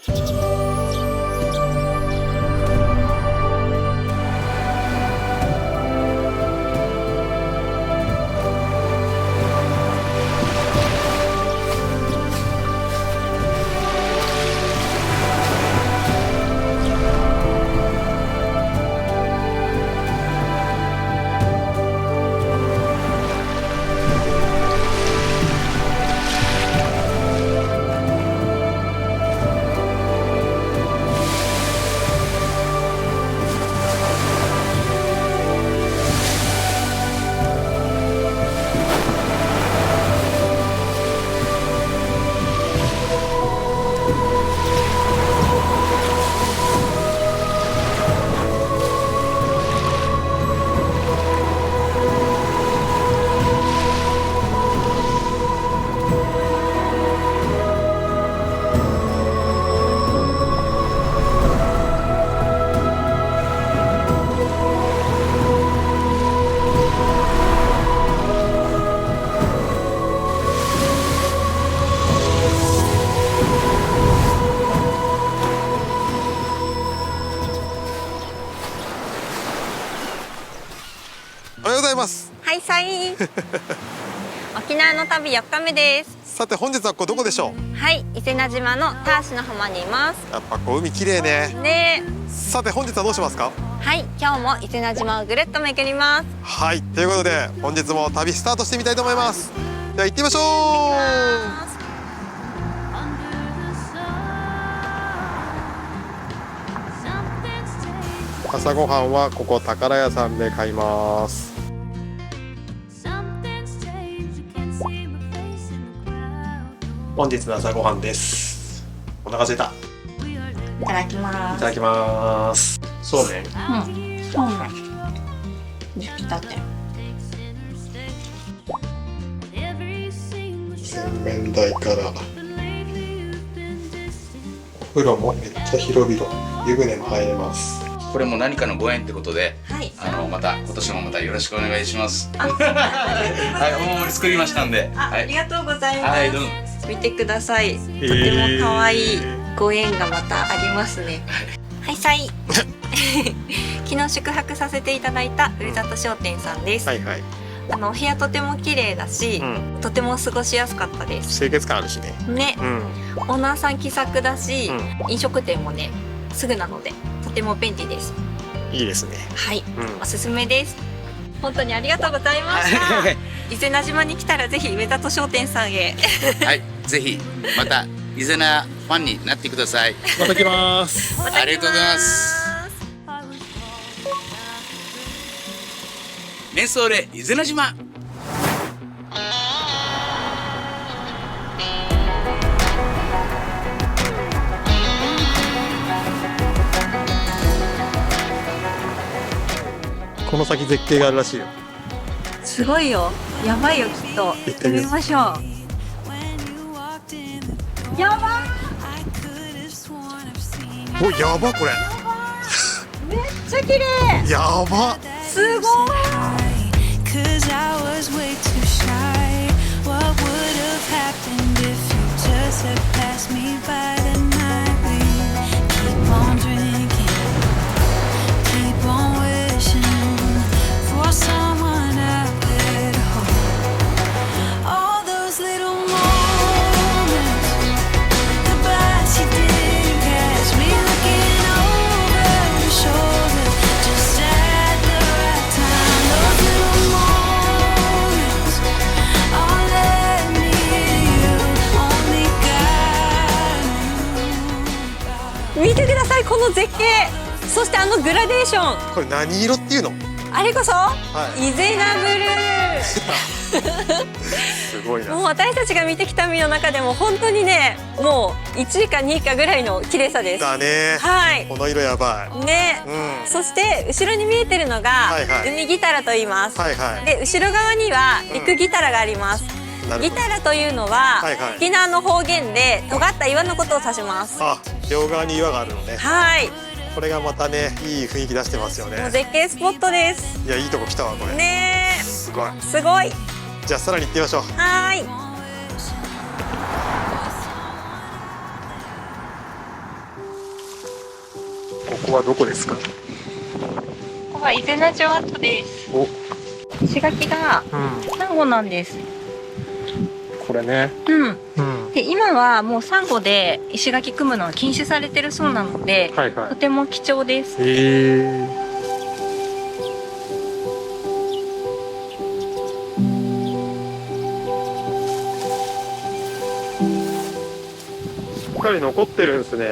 おはようございます。はいさい沖縄の旅4日目です。さて本日はここどこでしょう？はい、伊勢名島のターシの浜にいます。やっぱこう海綺麗ね。ね。さて本日はどうしますか？はい、今日も伊勢名島をぐるっと巡ります。はい、ということで本日も旅スタートしてみたいと思います。では行ってみましょう。朝ごはんはここ宝屋さんで買います。本日の朝ごはんです。お腹空いた。いただきます。いただきます。そうめん。そうめん。出来たて。洗面台からお風呂もめっちゃ広々、湯船も入れます。これも何かのご縁ってことで、はい、また今年もまたよろしくお願いします。はい、お守り作りましたんで、ありがとうございます。はい、どうぞ。見てください。とても可愛いご縁がまたありますね。はいさい。昨日宿泊させていただいたふるさと商店さんです。はいはい。お部屋とても綺麗だし、とても過ごしやすかったです。清潔感あるしね。ね、オーナーさん気さくだし、飲食店もねすぐなのでとても便利です。いいですね。はい、おすすめです。本当にありがとうございました。伊勢名島に来たらぜひ上里商店さんへ。はい、ぜひまた伊勢名ファンになってください。また来ます。また来ます。ありがとうございます。メンソーレ伊勢名島。この先絶景があるらしいよ。すごいよ。やばいよきっと。行ってみましょう。やばお、やばこれ。めっちゃ綺麗。やば。すごい。見てくださいこの絶景。そしてあのグラデーション。これ何色っていうの？あれこそ、イゼナブルー。すごいな。もう私たちが見てきた海の中でも本当にね、もう1位か2位かぐらいの綺麗さです。だね。はい。この色やばい。ね。そして後ろに見えてるのが海ギタラと言います。で後ろ側には陸ギタラがあります。ギタラというのは沖縄の方言で尖った岩のことを指します。あ、両側に岩があるのね。はい。これがまたね、いい雰囲気出してますよね。もう絶景スポットです。いや、いいとこ来たわこれ。ねえ。すごい。すごい。じゃあさらに行ってみましょう。はい。こはどこですか？ここは伊是名町跡です。お、石垣がサンゴなんです。これね。で今はもうサンゴで石垣組むのは禁止されてるそうなので、とても貴重です。しっかり残ってるんですね。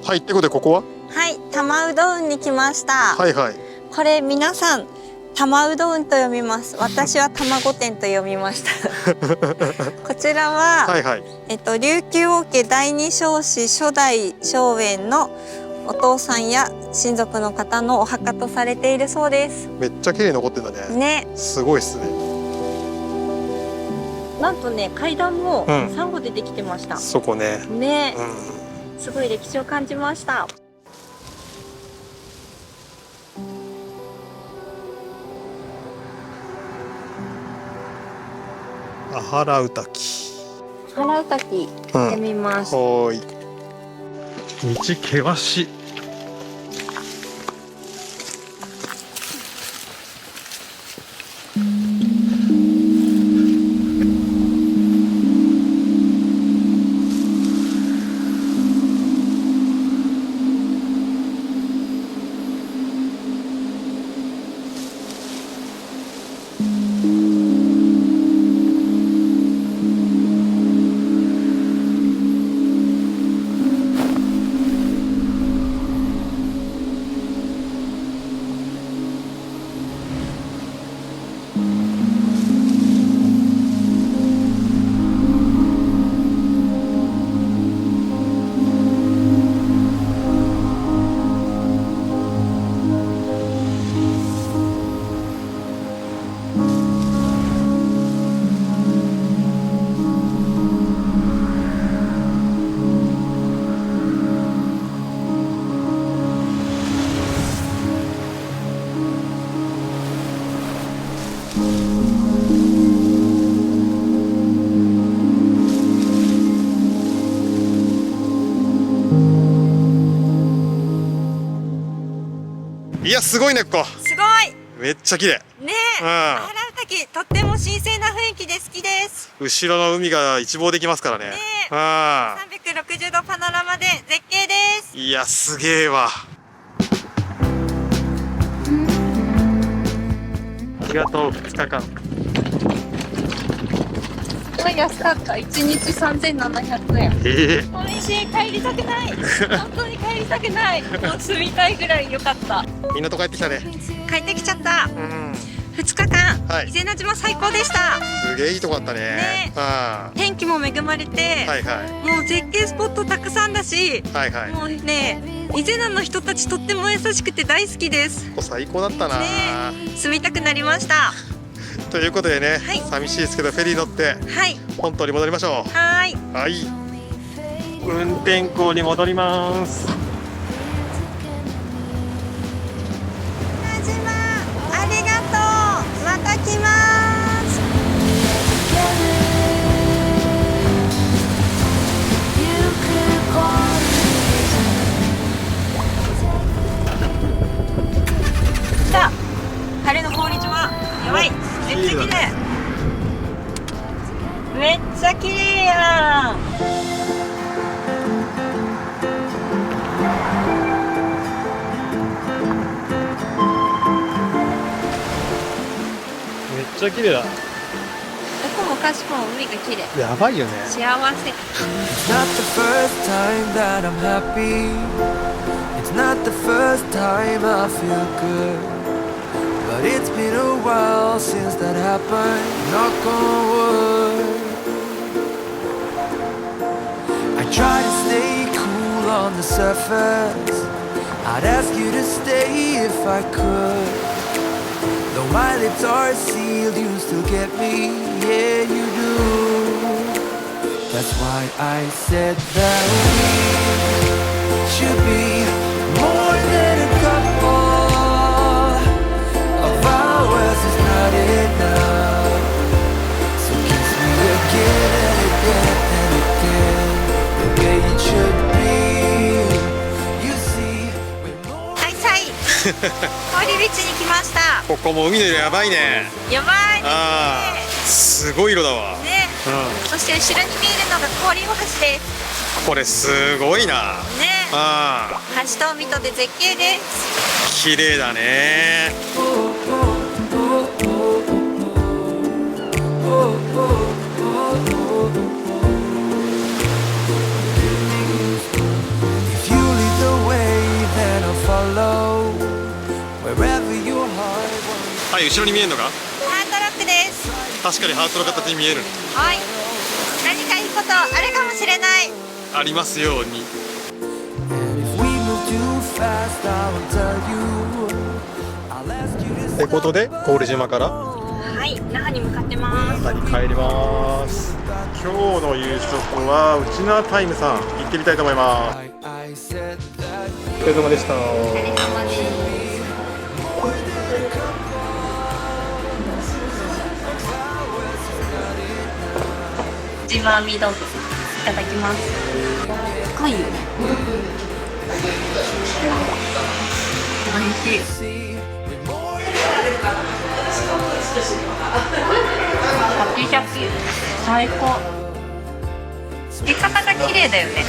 はい、ってことでここは？はい、玉うどんに来ました。はいはい。これ皆さん玉うどんと読みます。私は卵店と読みました。こちらは、琉球王家第二彰子初代荘園のお父さんや親族の方のお墓とされているそうです。めっちゃ綺麗に残ってんだね。ね。すごいっすね。なんとね、階段もサンゴでできてました。そこね。ね。すごい歴史を感じました。アハラウ滝。アハラウ滝行ってみます。はい。道険しい。いや、すごいね、ここ。すごい。めっちゃ綺麗。ねえ。アハラウ滝、とっても神聖な雰囲気で好きです。後ろの海が一望できますからね。360度パノラマで絶景です。いや、すげえわ。ありがとう、2日間。すごい安かった。1日3700円。美味しい。帰りたくない。本当に帰りたくない。もう住みたいぐらい良かった。港帰ってきたね。帰ってきちゃった。2日間、伊是名島最高でした。すげえいいとこだったね。天気も恵まれて、もう絶景スポットたくさんだし、もうね、伊是名の人たちとっても優しくて大好きです。最高だったな。住みたくなりました。ということでね、寂しいですけどフェリー乗って本島に戻りましょう。はい。運転港に戻ります。ありがとう。また来ます。来た。晴れの氷島。やばい。めっちゃ綺麗。めっちゃ綺麗やん。めっちゃ綺麗だ。どこもかしこも海が綺麗。やばいよね。幸せ。It's not the first time that I'm happy. It's not the first time I feel good. But it's been a while since that happened. Knock on wood. I try to stay cool on on the surface. I'd ask you to stay if I could. Though my lips are sealed, you still get me, yeah you do. That's why I said that we should be more than a couple. Of hours is not enough. So kiss me again and again and again, the way it should be. You see, we're more. はいはい。氷ビーチに来ました。ここも海の色やばいね。やばいですね。すごい色だわ。ね。そして後ろに見えるのが氷大橋です。これすごいな。ね。橋と海とで絶景です。綺麗だね。はい、後ろに見えるのがハートロックです。確かにハートの形に見える。はい。何かいいことあるかもしれない。ありますように。ってことで郡島から那覇に向かってます。那覇に帰ります。今日の夕食はウチナータイムさん行ってみたいと思います。お疲れ様でした。ジマーミドッグいただきます。深いよね。おいしい。シャキシャキ、最高。作り方が綺麗だよね。ね。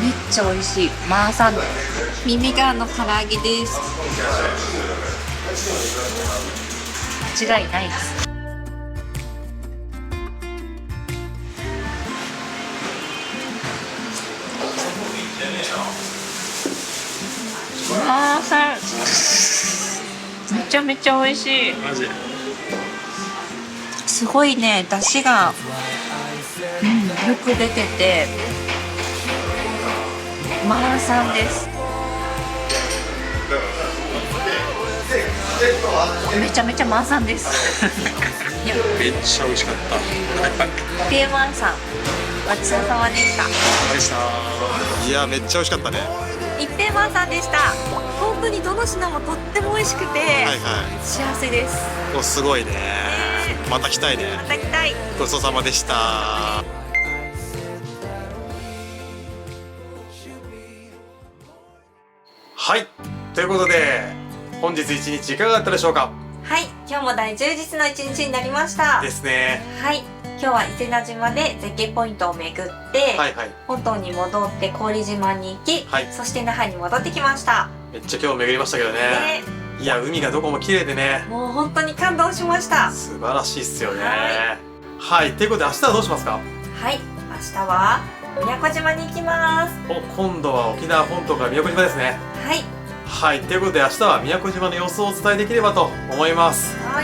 めっちゃ美味しい。マーサンド。耳がの唐揚げです。間違いないです。マーサンめちゃめちゃ美味しい。マジすごいね、出汁が、よく出ててマーサンです。めちゃめちゃマーサンです。いやめっちゃ美味しかった。ピーマンさんごちそうさまでした。いやめっちゃ美味しかったね。一平マンさんでした。本当にどの品もとっても美味しくて、幸せです。おすごいね。また来たいね。また来たい。ごちそうさまでした。はい、ということで本日一日いかがだったでしょうか。はい、今日も大充実の一日になりましたですね。はい、今日は伊勢名島で絶景ポイントを巡って、本島に戻って郡島に行き、そして那覇に戻ってきました。めっちゃ今日巡りましたけどね。いや海がどこも綺麗でね、もう本当に感動しました。素晴らしいっすよね。はい、ということで明日はどうしますか。はい、明日は宮古島に行きます。今度は沖縄本島から宮古島ですね。はい。はい、ということで明日は宮古島の様子をお伝えできればと思います。は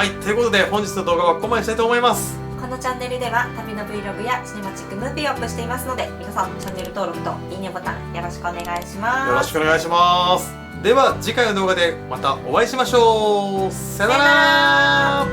い、ということで本日の動画はここまでにしたいと思います。このチャンネルでは旅の Vlog やシネマチックムービーをアップしていますので、皆さんチャンネル登録といいねボタンよろしくお願いします。よろしくお願いします。では次回の動画でまたお会いしましょう。さよなら。